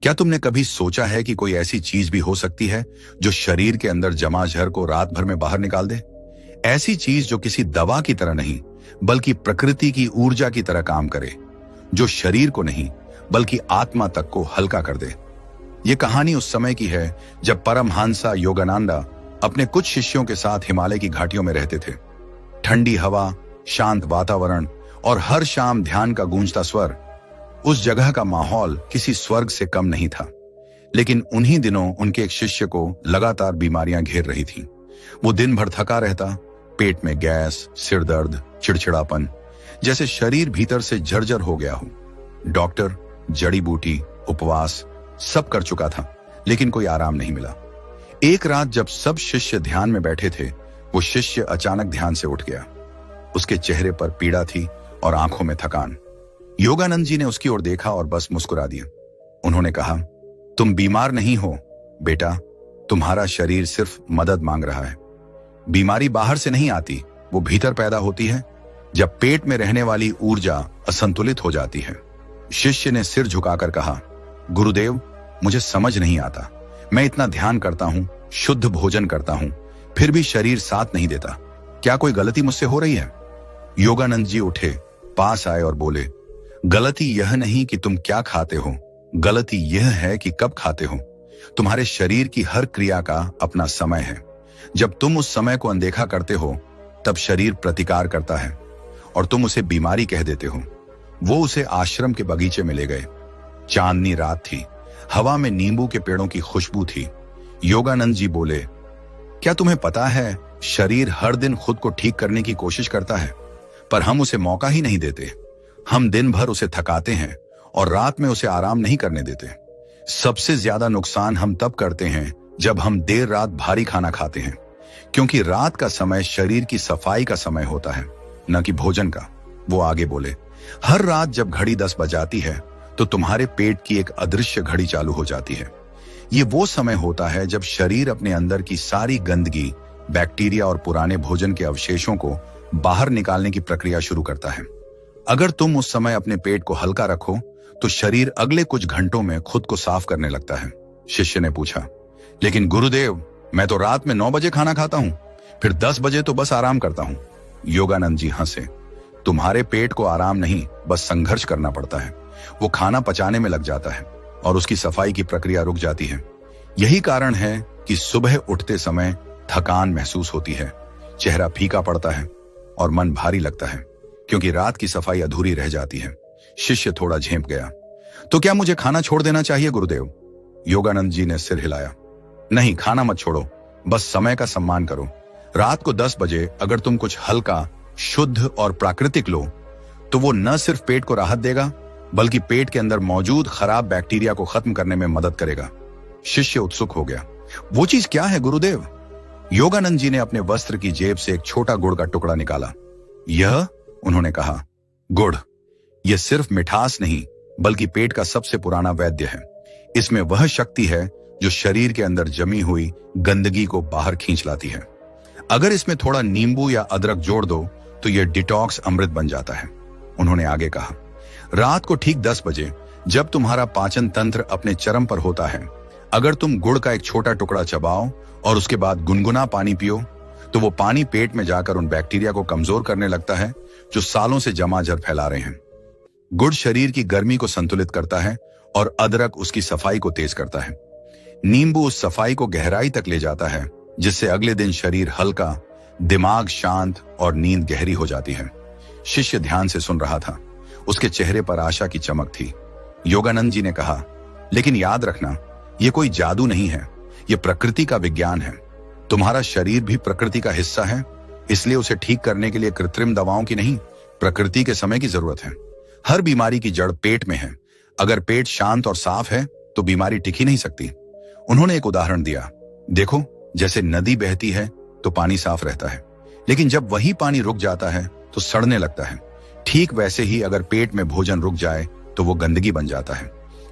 क्या तुमने कभी सोचा है कि कोई ऐसी चीज भी हो सकती है जो शरीर के अंदर जमा जहर को रात भर में बाहर निकाल दे? ऐसी चीज जो किसी दवा की तरह नहीं बल्कि प्रकृति की ऊर्जा की तरह काम करे, जो शरीर को नहीं बल्कि आत्मा तक को हल्का कर दे। ये कहानी उस समय की है जब परमहंस योगानंदा अपने कुछ शिष्यों के साथ हिमालय की घाटियों में रहते थे। ठंडी हवा, शांत वातावरण और हर शाम ध्यान का गूंजता स्वर, उस जगह का माहौल किसी स्वर्ग से कम नहीं था। लेकिन उन्हीं दिनों उनके एक शिष्य को लगातार बीमारियां घेर रही थीं। वो दिन भर थका रहता, पेट में गैस, सिर दर्द, चिड़चिड़ापन, जैसे शरीर भीतर से जर्जर हो गया हो। डॉक्टर, जड़ी बूटी, उपवास सब कर चुका था, लेकिन कोई आराम नहीं मिला। एक रात जब सब शिष्य ध्यान में बैठे थे, वो शिष्य अचानक ध्यान से उठ गया। उसके चेहरे पर पीड़ा थी और आंखों में थकान। योगानंद जी ने उसकी ओर देखा और बस मुस्कुरा दिया। उन्होंने कहा, तुम बीमार नहीं हो बेटा, तुम्हारा शरीर सिर्फ मदद मांग रहा है। बीमारी बाहर से नहीं आती, वो भीतर पैदा होती है जब पेट में रहने वाली ऊर्जा असंतुलित हो जाती है। शिष्य ने सिर झुकाकर कहा, गुरुदेव, मुझे समझ नहीं आता। मैं इतना ध्यान करता हूं, शुद्ध भोजन करता हूं, फिर भी शरीर साथ नहीं देता। क्या कोई गलती मुझसे हो रही है? योगानंद जी उठे, पास आए और बोले, गलती यह नहीं कि तुम क्या खाते हो, गलती यह है कि कब खाते हो। तुम्हारे शरीर की हर क्रिया का अपना समय है। जब तुम उस समय को अनदेखा करते हो, तब शरीर प्रतिकार करता है और तुम उसे बीमारी कह देते हो। वो उसे आश्रम के बगीचे में ले गए। चांदनी रात थी, हवा में नींबू के पेड़ों की खुशबू थी। योगानंद जी बोले, क्या तुम्हें पता है, शरीर हर दिन खुद को ठीक करने की कोशिश करता है, पर हम उसे मौका ही नहीं देते। हम दिन भर उसे थकाते हैं और रात में उसे आराम नहीं करने देते। सबसे ज्यादा नुकसान हम तब करते हैं जब हम देर रात भारी खाना खाते हैं, क्योंकि रात का समय शरीर की सफाई का समय होता है, न कि भोजन का। वो आगे बोले, हर रात जब घड़ी 10 बजाती है तो तुम्हारे पेट की एक अदृश्य घड़ी चालू हो जाती है। ये वो समय होता है जब शरीर अपने अंदर की सारी गंदगी, बैक्टीरिया और पुराने भोजन के अवशेषों को बाहर निकालने की प्रक्रिया शुरू करता है। अगर तुम उस समय अपने पेट को हल्का रखो तो शरीर अगले कुछ घंटों में खुद को साफ करने लगता है। शिष्य ने पूछा, लेकिन गुरुदेव, मैं तो रात में 9 बजे खाना खाता हूं, फिर 10 बजे तो बस आराम करता हूं। योगानंद जी हंसे, तुम्हारे पेट को आराम नहीं, बस संघर्ष करना पड़ता है। वो खाना पचाने में लग जाता है और उसकी सफाई की प्रक्रिया रुक जाती है। यही कारण है कि सुबह उठते समय थकान महसूस होती है, चेहरा फीका पड़ता है और मन भारी लगता है, क्योंकि रात की सफाई अधूरी रह जाती है। शिष्य थोड़ा झेंप गया, तो क्या मुझे खाना छोड़ देना चाहिए गुरुदेव? योगानंद जी ने सिर हिलाया, नहीं, खाना मत छोड़ो, बस समय का सम्मान करो। रात को 10 बजे अगर तुम कुछ हल्का, शुद्ध और प्राकृतिक लो तो वो न सिर्फ पेट को राहत देगा, बल्कि पेट के अंदर मौजूद खराब बैक्टीरिया को खत्म करने में मदद करेगा। शिष्य उत्सुक हो गया, वो चीज क्या है गुरुदेव? योगानंद जी ने अपने वस्त्र की जेब से एक छोटा गुड़ का टुकड़ा निकाला। यह, उन्होंने कहा, गुड़, यह सिर्फ मिठास नहीं बल्कि पेट का सबसे पुराना वैद्य है। इसमें वह शक्ति है जो शरीर के अंदर जमी हुई गंदगी को बाहर खींच लाती है। अगर इसमें थोड़ा नींबू या अदरक जोड़ दो तो यह डिटॉक्स अमृत बन जाता है। उन्होंने आगे कहा, रात को ठीक 10 बजे जब तुम्हारा पाचन तंत्र अपने चरम पर होता है, अगर तुम गुड़ का एक छोटा टुकड़ा चबाओ और उसके बाद गुनगुना पानी पियो तो वो पानी पेट में जाकर उन बैक्टीरिया को कमजोर करने लगता है जो सालों से जमा जहर फैला रहे हैं। गुड़ शरीर की गर्मी को संतुलित करता है और अदरक उसकी सफाई को तेज करता है। नींबू उस सफाई को गहराई तक ले जाता है, जिससे अगले दिन शरीर हल्का, दिमाग शांत और नींद गहरी हो जाती है। शिष्य ध्यान से सुन रहा था, उसके चेहरे पर आशा की चमक थी। योगानंद जी ने कहा, लेकिन याद रखना, यह कोई जादू नहीं है, यह प्रकृति का विज्ञान है। तुम्हारा शरीर भी प्रकृति का हिस्सा है, इसलिए उसे ठीक करने के लिए कृत्रिम दवाओं की नहीं, प्रकृति के समय की जरूरत है। हर बीमारी की जड़ पेट में है। अगर पेट शांत और साफ है तो बीमारी टिक ही नहीं सकती। उन्होंने एक उदाहरण दिया, देखो, जैसे नदी बहती है तो पानी साफ रहता है, लेकिन जब वही पानी रुक जाता है तो सड़ने लगता है। ठीक वैसे ही अगर पेट में भोजन रुक जाए तो वो गंदगी बन जाता है,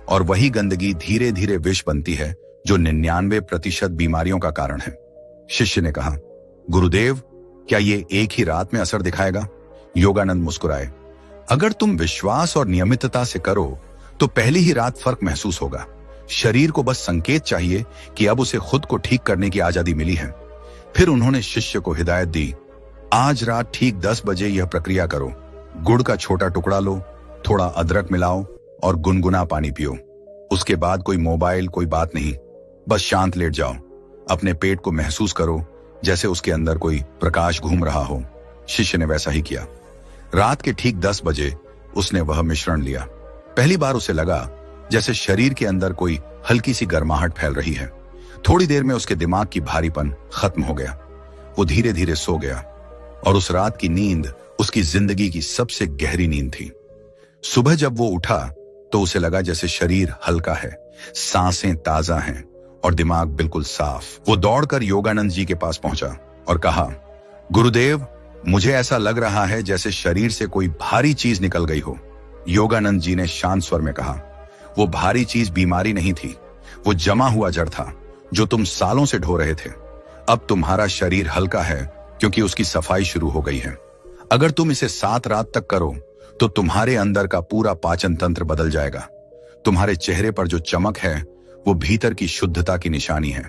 और वही गंदगी धीरे धीरे विष बनती है, जो 99% बीमारियों का कारण है। शिष्य ने कहा, गुरुदेव, क्या ये एक ही रात में असर दिखाएगा? योगानंद मुस्कुराए, अगर तुम विश्वास और नियमितता से करो तो पहली ही रात फर्क महसूस होगा। शरीर को बस संकेत चाहिए कि अब उसे खुद को ठीक करने की आजादी मिली है। फिर उन्होंने शिष्य को हिदायत दी, आज रात ठीक 10 बजे यह प्रक्रिया करो। गुड़ का छोटा टुकड़ा लो, थोड़ा अदरक मिलाओ और गुनगुना पानी पियो। उसके बाद कोई मोबाइल, कोई बात नहीं, बस शांत लेट जाओ। अपने पेट को महसूस करो जैसे उसके अंदर कोई प्रकाश घूम रहा हो। शिष्य ने वैसा ही किया। रात के ठीक 10 बजे उसने वह मिश्रण लिया। पहली बार उसे लगा जैसे शरीर के अंदर कोई हल्की सी गर्माहट फैल रही है। थोड़ी देर में उसके दिमाग की भारीपन खत्म हो गया। वो धीरे धीरे सो गया और उस रात की नींद उसकी जिंदगी की सबसे गहरी नींद थी। सुबह जब वो उठा तो उसे लगा जैसे शरीर हल्का है, सांसें ताजा हैं और दिमाग बिल्कुल साफ। वो दौड़कर योगानंद जी के पास पहुंचा और कहा, गुरुदेव, मुझे ऐसा लग रहा है जैसे शरीर से कोई भारी चीज निकल गई हो। योगानंद जी ने शांत स्वर में कहा, वो भारी चीज बीमारी नहीं थी, वो जमा हुआ जड़ था जो तुम सालों से ढो रहे थे। अब तुम्हारा शरीर हल्का है क्योंकि उसकी सफाई शुरू हो गई है। अगर तुम इसे 7 रात तक करो तो तुम्हारे अंदर का पूरा पाचन तंत्र बदल जाएगा। तुम्हारे चेहरे पर जो चमक है वो भीतर की शुद्धता की निशानी है।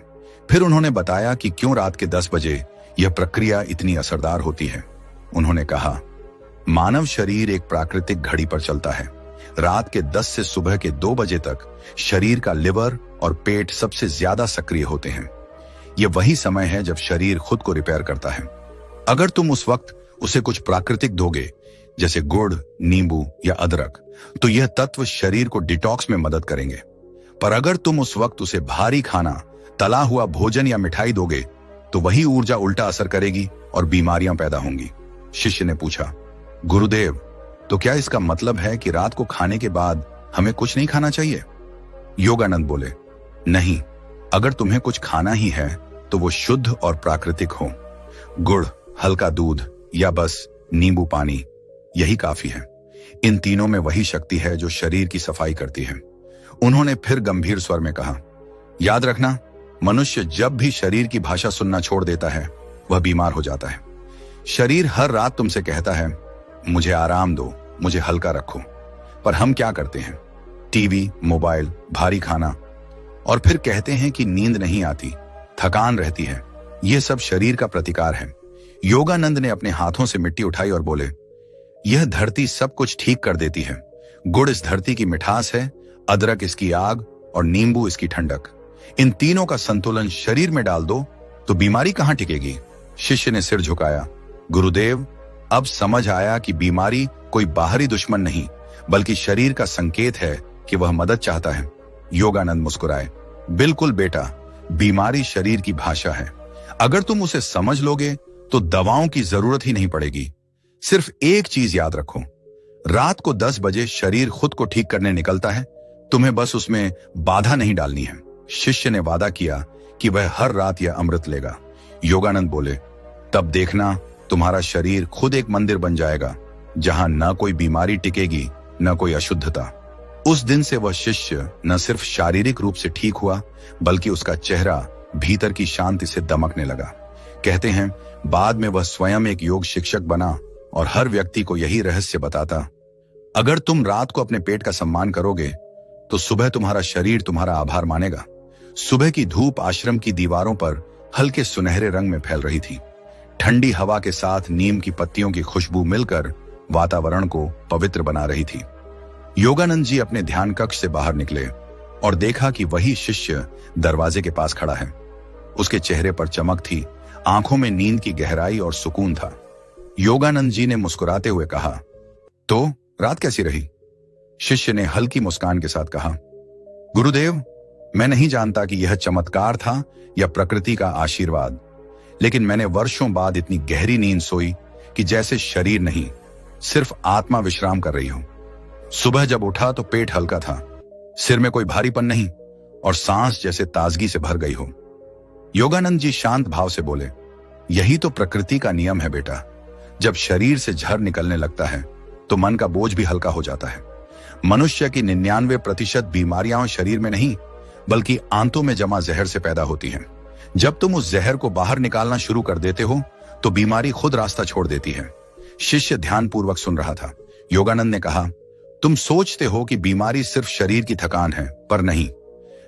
फिर उन्होंने बताया कि क्यों रात के 10 बजे यह प्रक्रिया इतनी असरदार होती है। उन्होंने कहा, मानव शरीर एक प्राकृतिक घड़ी पर चलता है। रात के 10 से सुबह के 2 बजे तक शरीर का लिवर और पेट सबसे ज्यादा सक्रिय होते हैं। यह वही समय है जब शरीर खुद को रिपेयर करता है। अगर तुम उस वक्त उसे कुछ प्राकृतिक दोगे, जैसे गुड़, नींबू या अदरक, तो यह तत्व शरीर को डिटॉक्स में मदद करेंगे। पर अगर तुम उस वक्त उसे भारी खाना, तला हुआ भोजन या मिठाई दोगे, तो वही ऊर्जा उल्टा असर करेगी और बीमारियां पैदा होंगी। शिष्य ने पूछा, गुरुदेव, तो क्या इसका मतलब है कि रात को खाने के बाद हमें कुछ नहीं खाना चाहिए? योगानंद बोले, नहीं, अगर तुम्हें कुछ खाना ही है तो वो शुद्ध और प्राकृतिक हो। गुड़, हल्का दूध या बस नींबू पानी, यही काफी है। इन तीनों में वही शक्ति है जो शरीर की सफाई करती है। उन्होंने फिर गंभीर स्वर में कहा, याद रखना, मनुष्य जब भी शरीर की भाषा सुनना छोड़ देता है वह बीमार हो जाता है। शरीर हर रात तुमसे कहता है, मुझे आराम दो, मुझे हल्का रखो। पर हम क्या करते हैं? टीवी, मोबाइल, भारी खाना, और फिर कहते हैं कि नींद नहीं आती, थकान रहती है। यह सब शरीर का प्रतिकार है। योगानंद ने अपने हाथों से मिट्टी उठाई और बोले, यह धरती सब कुछ ठीक कर देती है। गुड़ इस धरती की मिठास है, अदरक इसकी आग और नींबू इसकी ठंडक। इन तीनों का संतुलन शरीर में डाल दो तो बीमारी कहां टिकेगी? शिष्य ने सिर झुकाया, गुरुदेव, अब समझ आया कि बीमारी कोई बाहरी दुश्मन नहीं, बल्कि शरीर का संकेत है कि वह मदद चाहता है। योगानंद मुस्कुराए, बिल्कुल बेटा, बीमारी शरीर की भाषा है। अगर तुम उसे समझ लोगे तो दवाओं की जरूरत ही नहीं पड़ेगी। सिर्फ एक चीज याद रखो, रात को 10 बजे शरीर खुद को ठीक करने निकलता है, तुम्हें बस उसमें बाधा नहीं डालनी है। शिष्य ने वादा किया कि वह हर रात यह अमृत लेगा। योगानंद बोले, तब देखना, तुम्हारा शरीर खुद एक मंदिर बन जाएगा जहां न कोई बीमारी टिकेगी, न कोई अशुद्धता। उस दिन से वह शिष्य न सिर्फ शारीरिक रूप से ठीक हुआ, बल्कि उसका चेहरा भीतर की शांति से दमकने लगा। कहते हैं, बाद में वह स्वयं एक योग शिक्षक बना और हर व्यक्ति को यही रहस्य बताता, अगर तुम रात को अपने पेट का सम्मान करोगे तो सुबह तुम्हारा शरीर तुम्हारा आभार मानेगा। सुबह की धूप आश्रम की दीवारों पर हल्के सुनहरे रंग में फैल रही थी। ठंडी हवा के साथ नीम की पत्तियों की खुशबू मिलकर वातावरण को पवित्र बना रही थी। योगानंद जी अपने ध्यान कक्ष से बाहर निकले और देखा कि वही शिष्य दरवाजे के पास खड़ा है। उसके चेहरे पर चमक थी, आंखों में नींद की गहराई और सुकून था। योगानंद जी ने मुस्कुराते हुए कहा, तो रात कैसी रही? शिष्य ने हल्की मुस्कान के साथ कहा, गुरुदेव, मैं नहीं जानता कि यह चमत्कार था या प्रकृति का आशीर्वाद, लेकिन मैंने वर्षों बाद इतनी गहरी नींद सोई कि जैसे शरीर नहीं, सिर्फ आत्मा विश्राम कर रही हो। सुबह जब उठा तो पेट हल्का था, सिर में कोई भारीपन नहीं और सांस जैसे ताजगी से भर गई हो। योगानंद जी शांत भाव से बोले, यही तो प्रकृति का नियम है बेटा। जब शरीर से झर निकलने लगता है तो मन का बोझ भी हल्का हो जाता है। मनुष्य की 99% बीमारियां शरीर में नहीं, बल्कि आंतों में जमा जहर से पैदा होती हैं। जब तुम उस जहर को बाहर निकालना शुरू कर देते हो तो बीमारी खुद रास्ता छोड़ देती है। शिष्य ध्यानपूर्वक सुन रहा था। योगानंद ने कहा, तुम सोचते हो कि बीमारी सिर्फ शरीर की थकान है, पर नहीं।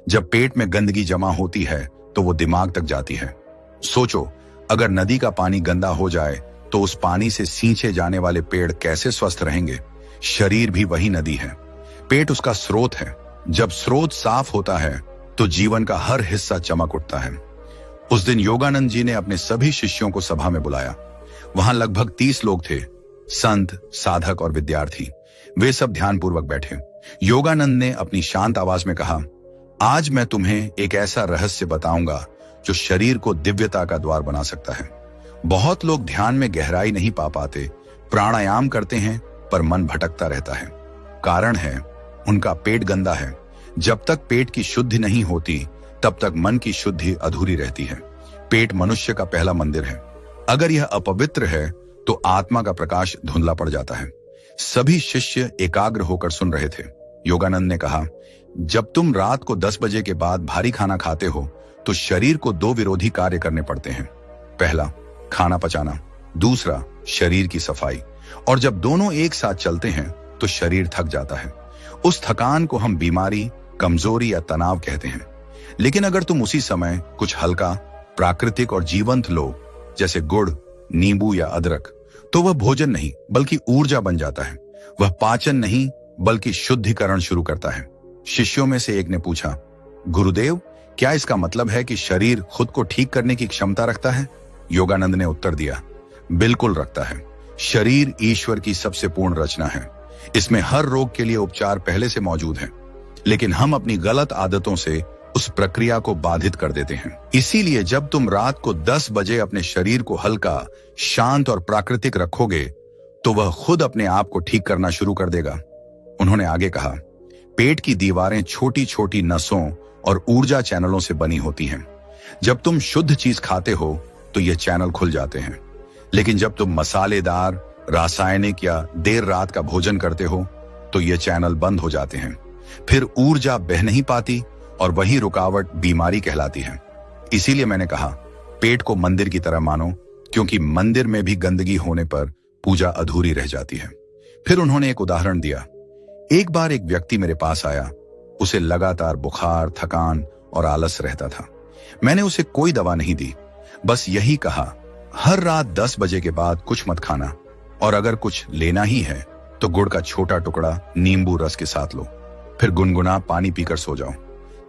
जब पेट में गंदगी जमा होती है तो वो दिमाग तक जाती है। सोचो, अगर नदी का पानी गंदा हो जाए तो उस पानी से सींचे जाने वाले पेड़ कैसे स्वस्थ रहेंगे। शरीर भी वही नदी है, पेट उसका स्रोत है। जब स्रोत साफ होता है तो जीवन का हर हिस्सा चमक उठता है। उस दिन योगानंद जी ने अपने सभी शिष्यों को सभा में बुलाया। वहां लगभग 30 लोग थे, संत, साधक और विद्यार्थी। वे सब ध्यानपूर्वक बैठे। योगानंद ने अपनी शांत आवाज में कहा, आज मैं तुम्हें एक ऐसा रहस्य बताऊंगा जो शरीर को दिव्यता का द्वार बना सकता है। बहुत लोग ध्यान में गहराई नहीं पा पाते, प्राणायाम करते हैं पर मन भटकता रहता है। कारण है उनका पेट गंदा है। जब तक पेट की शुद्धि नहीं होती तब तक मन की शुद्धि अधूरी रहती है। पेट मनुष्य का पहला मंदिर है। अगर यह अपवित्र है तो आत्मा का प्रकाश धुंधला पड़ जाता है। सभी शिष्य एकाग्र होकर सुन रहे थे। योगानंद ने कहा, जब तुम रात को 10 बजे के बाद भारी खाना खाते हो तो शरीर को 2 विरोधी कार्य करने पड़ते हैं। पहला, खाना पचाना, दूसरा, शरीर की सफाई। और जब दोनों एक साथ चलते हैं तो शरीर थक जाता है। उस थकान को हम बीमारी, कमजोरी या तनाव कहते हैं। लेकिन अगर तुम उसी समय कुछ हल्का, प्राकृतिक और जीवंत लो, जैसे गुड़, नींबू या अदरक, तो वह भोजन नहीं बल्कि ऊर्जा बन जाता है। वह पाचन नहीं बल्कि शुद्धिकरण शुरू करता है। शिष्यों में से एक ने पूछा, गुरुदेव, क्या इसका मतलब है कि शरीर खुद को ठीक करने की क्षमता रखता है? योगानंद ने उत्तर दिया, बिल्कुल रखता है। शरीर ईश्वर की सबसे पूर्ण रचना है। इसमें हर रोग के लिए उपचार पहले से मौजूद है, लेकिन हम अपनी गलत आदतों से उस प्रक्रिया को बाधित कर देते हैं। इसीलिए जब तुम रात को 10 बजे अपने शरीर को हल्का, शांत और प्राकृतिक रखोगे तो वह खुद अपने आप को ठीक करना शुरू कर देगा। उन्होंने आगे कहा, पेट की दीवारें छोटी छोटी नसों और ऊर्जा चैनलों से बनी होती हैं। जब तुम शुद्ध चीज खाते हो तो ये चैनल खुल जाते हैं। लेकिन जब तुम मसालेदार, रासायनिक या देर रात का भोजन करते हो तो ये चैनल बंद हो जाते हैं। फिर ऊर्जा बह नहीं पाती और वही रुकावट बीमारी कहलाती है। इसीलिए मैंने कहा, पेट को मंदिर की तरह मानो, क्योंकि मंदिर में भी गंदगी होने पर पूजा अधूरी रह जाती है। फिर उन्होंने एक उदाहरण दिया। एक बार एक व्यक्ति मेरे पास आया। उसे लगातार बुखार, थकान और आलस रहता था। मैंने उसे कोई दवा नहीं दी, बस यही कहा, हर रात 10 बजे के बाद कुछ मत खाना, और अगर कुछ लेना ही है तो गुड़ का छोटा टुकड़ा नींबू रस के साथ लो। फिर गुनगुना पानी पीकर सो जाओ।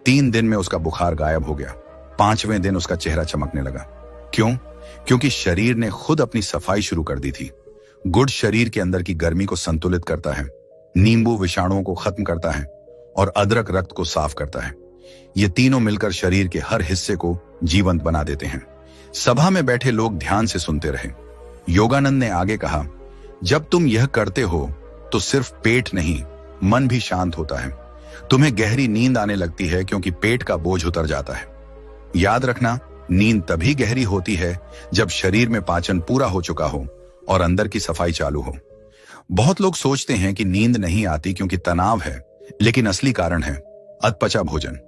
3 दिन में उसका बुखार गायब हो गया। 5वें दिन उसका चेहरा चमकने लगा। क्यों? क्योंकि शरीर ने खुद अपनी सफाई शुरू कर दी थी। गुड़ शरीर के अंदर की गर्मी को संतुलित करता है, नींबू विषाणुओं को खत्म करता है और अदरक रक्त को साफ करता है। ये तीनों मिलकर शरीर के हर हिस्से को जीवंत बना देते हैं। सभा में बैठे लोग ध्यान से सुनते रहे। योगानंद ने आगे कहा, जब तुम यह करते हो तो सिर्फ पेट नहीं, मन भी शांत होता है। तुम्हें गहरी नींद आने लगती है क्योंकि पेट का बोझ उतर जाता है। याद रखना, नींद तभी गहरी होती है जब शरीर में पाचन पूरा हो चुका हो और अंदर की सफाई चालू हो। बहुत लोग सोचते हैं कि नींद नहीं आती क्योंकि तनाव है, लेकिन असली कारण है अधपचा भोजन।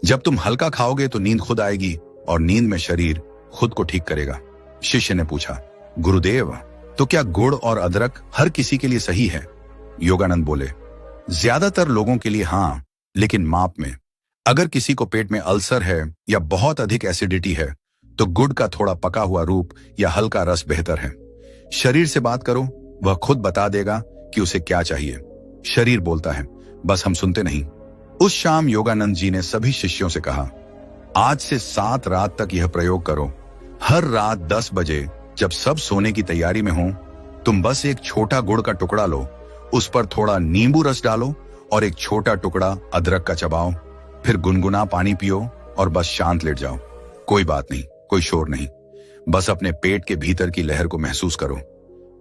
जब तुम हल्का खाओगे तो नींद खुद आएगी और नींद में शरीर खुद को ठीक करेगा। शिष्य ने पूछा, गुरुदेव, तो क्या गुड़ और अदरक हर किसी के लिए सही है? योगानंद बोले, ज्यादातर लोगों के लिए हाँ, लेकिन माप में। अगर किसी को पेट में अल्सर है या बहुत अधिक एसिडिटी है तो गुड़ का थोड़ा पका हुआ रूप या हल्का रस बेहतर है। शरीर से बात करो, वह खुद बता देगा कि उसे क्या चाहिए। शरीर बोलता है, बस हम सुनते नहीं। उस शाम योगानंद जी ने सभी शिष्यों से कहा, आज से 7 रात तक यह प्रयोग करो। हर रात 10 बजे जब सब सोने की तैयारी में हो, तुम बस एक छोटा गुड़ का टुकड़ा लो, उस पर थोड़ा नींबू रस डालो और एक छोटा टुकड़ा अदरक का चबाओ। फिर गुनगुना पानी पियो और बस शांत लेट जाओ। कोई बात नहीं, कोई शोर नहीं, बस अपने पेट के भीतर की लहर को महसूस करो।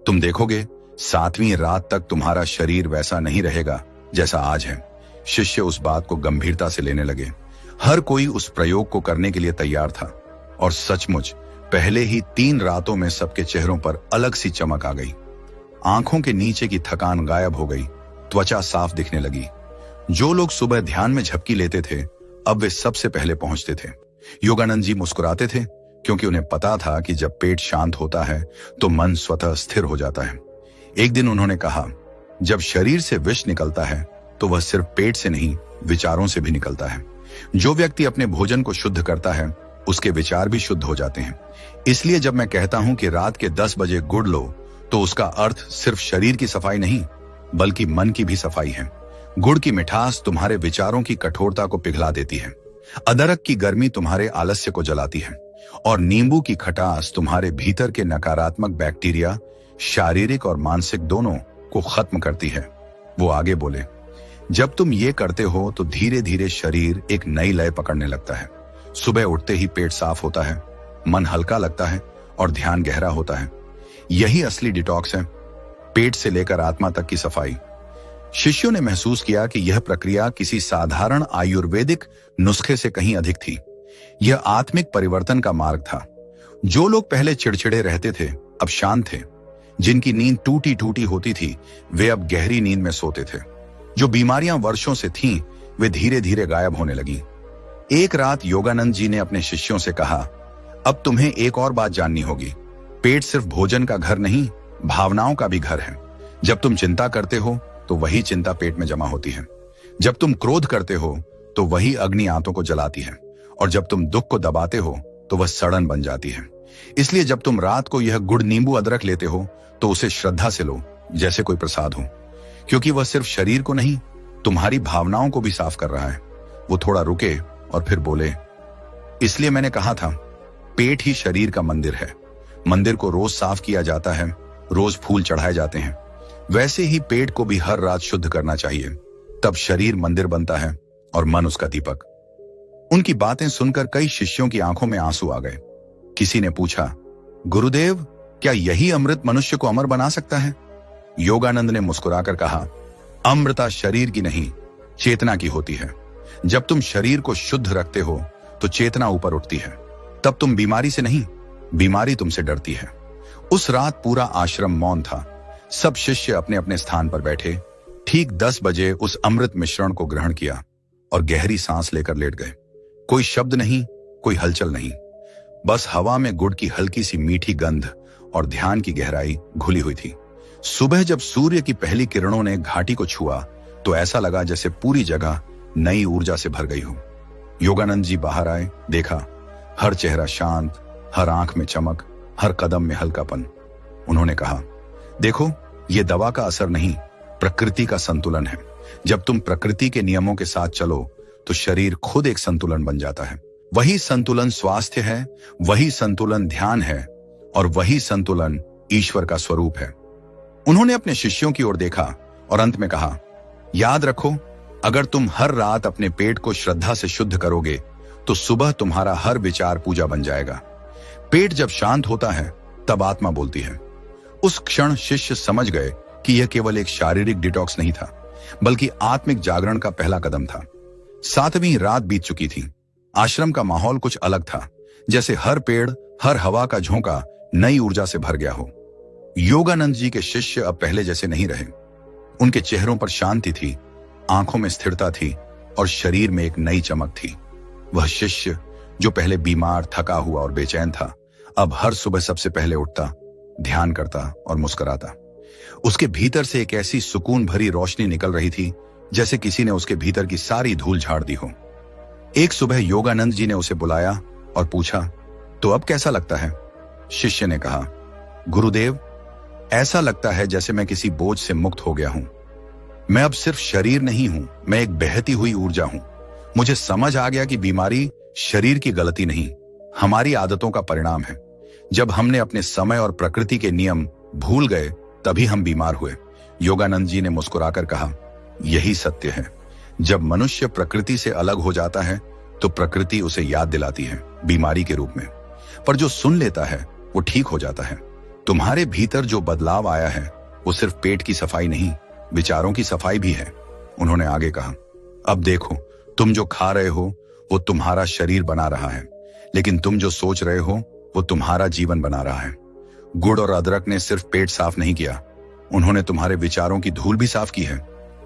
तुम देखोगे 7वीं रात तक तुम्हारा शरीर वैसा नहीं रहेगा जैसा आज है। शिष्य उस बात को गंभीरता से लेने लगे। हर कोई उस प्रयोग को करने के लिए तैयार था और सचमुच पहले ही 3 रातों में सबके चेहरों पर अलग सी चमक आ गई। आंखों के नीचे की थकान गायब हो गई, त्वचा साफ दिखने लगी। जो लोग सुबह ध्यान में झपकी लेते थे अब वे सबसे पहले पहुंचते थे। योगानंद जी मुस्कुराते थे क्योंकि उन्हें पता था कि जब पेट शांत होता है तो मन स्वतः स्थिर हो जाता है। एक दिन उन्होंने कहा, जब शरीर से विष निकलता है तो वह सिर्फ पेट से नहीं, विचारों से भी निकलता है। जो व्यक्ति अपने भोजन को शुद्ध करता है उसके विचार भी शुद्ध हो जाते हैं। इसलिए जब मैं कहता हूं कि रात के 10 बजे गुड़ लो, तो उसका अर्थ सिर्फ शरीर की सफाई नहीं बल्कि मन की भी सफाई है। गुड़ की मिठास तुम्हारे विचारों की कठोरता को पिघला देती है, अदरक की गर्मी तुम्हारे आलस्य को जलाती है और नींबू की खटास तुम्हारे भीतर के नकारात्मक बैक्टीरिया, शारीरिक और मानसिक दोनों को खत्म करती है। वो आगे बोले, जब तुम ये करते हो तो धीरे धीरे शरीर एक नई लय पकड़ने लगता है। सुबह उठते ही पेट साफ होता है, मन हल्का लगता है और ध्यान गहरा होता है। यही असली डिटॉक्स है, पेट से लेकर आत्मा तक की सफाई। शिष्यों ने महसूस किया कि यह प्रक्रिया किसी साधारण आयुर्वेदिक नुस्खे से कहीं अधिक थी। यह आत्मिक परिवर्तन का मार्ग था। जो लोग पहले चिड़चिड़े रहते थे अब शांत थे। जिनकी नींद टूटी टूटी होती थी वे अब गहरी नींद में सोते थे। जो बीमारियां वर्षों से थीं वे धीरे धीरे गायब होने लगी। एक रात योगानंद जी ने अपने शिष्यों से कहा, अब तुम्हें एक और बात जाननी होगी। पेट सिर्फ भोजन का घर नहीं, भावनाओं का भी घर है। जब तुम चिंता करते हो तो वही चिंता पेट में जमा होती है। जब तुम क्रोध करते हो तो वही अग्नि आंतों को जलाती है और जब तुम दुख को दबाते हो तो वह सड़न बन जाती है। इसलिए जब तुम रात को यह गुड़ नींबू अदरक लेते हो तो उसे श्रद्धा से लो, जैसे कोई प्रसाद हो, क्योंकि वह सिर्फ शरीर को नहीं तुम्हारी भावनाओं को भी साफ कर रहा है। वो थोड़ा रुके और फिर बोले, इसलिए मैंने कहा था पेट ही शरीर का मंदिर है। मंदिर को रोज साफ किया जाता है, रोज फूल चढ़ाए जाते हैं। वैसे ही पेट को भी हर रात शुद्ध करना चाहिए, तब शरीर मंदिर बनता है और मन उसका दीपक। उनकी बातें सुनकर कई शिष्यों की आंखों में आंसू आ गए। किसी ने पूछा, गुरुदेव क्या यही अमृत मनुष्य को अमर बना सकता है? योगानंद ने मुस्कुराकर कहा, अमृता शरीर की नहीं चेतना की होती है। जब तुम शरीर को शुद्ध रखते हो तो चेतना ऊपर उठती है। तब तुम बीमारी से नहीं, बीमारी तुमसे डरती है। उस रात पूरा आश्रम मौन था। सब शिष्य अपने अपने स्थान पर बैठे ठीक 10 बजे उस अमृत मिश्रण को ग्रहण किया और गहरी सांस लेकर लेट गए। कोई शब्द नहीं, कोई हलचल नहीं, बस हवा में गुड़ की हल्की सी मीठी गंध और ध्यान की गहराई घुली हुई थी। सुबह जब सूर्य की पहली किरणों ने घाटी को छुआ तो ऐसा लगा जैसे पूरी जगह नई ऊर्जा से भर गई हो। योगानंद जी बाहर आए, देखा हर चेहरा शांत, हर आंख में चमक, हर कदम में हल्कापन। उन्होंने कहा, देखो ये दवा का असर नहीं, प्रकृति का संतुलन है। जब तुम प्रकृति के नियमों के साथ चलो तो शरीर खुद एक संतुलन बन जाता है। वही संतुलन स्वास्थ्य है, वही संतुलन ध्यान है और वही संतुलन ईश्वर का स्वरूप है। उन्होंने अपने शिष्यों की ओर देखा और अंत में कहा, याद रखो, अगर तुम हर रात अपने पेट को श्रद्धा से शुद्ध करोगे तो सुबह तुम्हारा हर विचार पूजा बन जाएगा। पेट जब शांत होता है तब आत्मा बोलती है। उस क्षण शिष्य समझ गए कि यह केवल एक शारीरिक डिटॉक्स नहीं था बल्कि आत्मिक जागरण का पहला कदम था। 7वीं रात बीत चुकी थी। आश्रम का माहौल कुछ अलग था, जैसे हर पेड़, हर हवा का झोंका नई ऊर्जा से भर गया हो। योगानंद जी के शिष्य अब पहले जैसे नहीं रहे। उनके चेहरों पर शांति थी, आंखों में स्थिरता थी और शरीर में एक नई चमक थी। वह शिष्य जो पहले बीमार, थका हुआ और बेचैन था, अब हर सुबह सबसे पहले उठता, ध्यान करता और मुस्कुराता। उसके भीतर से एक ऐसी सुकून भरी रोशनी निकल रही थी जैसे किसी ने उसके भीतर की सारी धूल झाड़ दी हो। एक सुबह योगानंद जी ने उसे बुलाया और पूछा, तो अब कैसा लगता है? शिष्य ने कहा, गुरुदेव, ऐसा लगता है जैसे मैं किसी बोझ से मुक्त हो गया हूं। मैं अब सिर्फ शरीर नहीं हूं, मैं एक बहती हुई ऊर्जा हूं। मुझे समझ आ गया कि बीमारी शरीर की गलती नहीं, हमारी आदतों का परिणाम है। जब हमने अपने समय और प्रकृति के नियम भूल गए तभी हम बीमार हुए। योगानंद जी ने मुस्कुराकर कहा, यही सत्य है। जब मनुष्य प्रकृति से अलग हो जाता है तो प्रकृति उसे याद दिलाती है बीमारी के रूप में, पर जो सुन लेता है वो ठीक हो जाता है। तुम्हारे भीतर जो बदलाव आया है वो सिर्फ पेट की सफाई नहीं, विचारों की सफाई भी है। उन्होंने आगे कहा, अब देखो, तुम जो खा रहे हो वो तुम्हारा शरीर बना रहा है, लेकिन तुम जो सोच रहे हो वो तुम्हारा जीवन बना रहा है। गुड़ और अदरक ने सिर्फ पेट साफ नहीं किया, उन्होंने तुम्हारे विचारों की धूल भी साफ की है।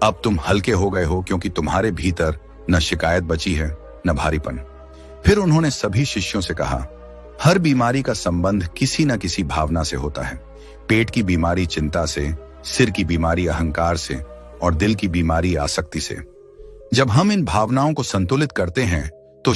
अब तुम हल्के हो गए हो क्योंकि तुम्हारे भीतर न शिकायत बची है न भारीपन। फिर उन्होंने सभी शिष्यों से कहा, हर बीमारी का संबंध किसी न किसी भावना से होता है। पेट की बीमारी चिंता से, सिर की बीमारी अहंकार से और दिल की बीमारी आसक्ति से। जब हम इन भावनाओं को संतुलित करते हैं तो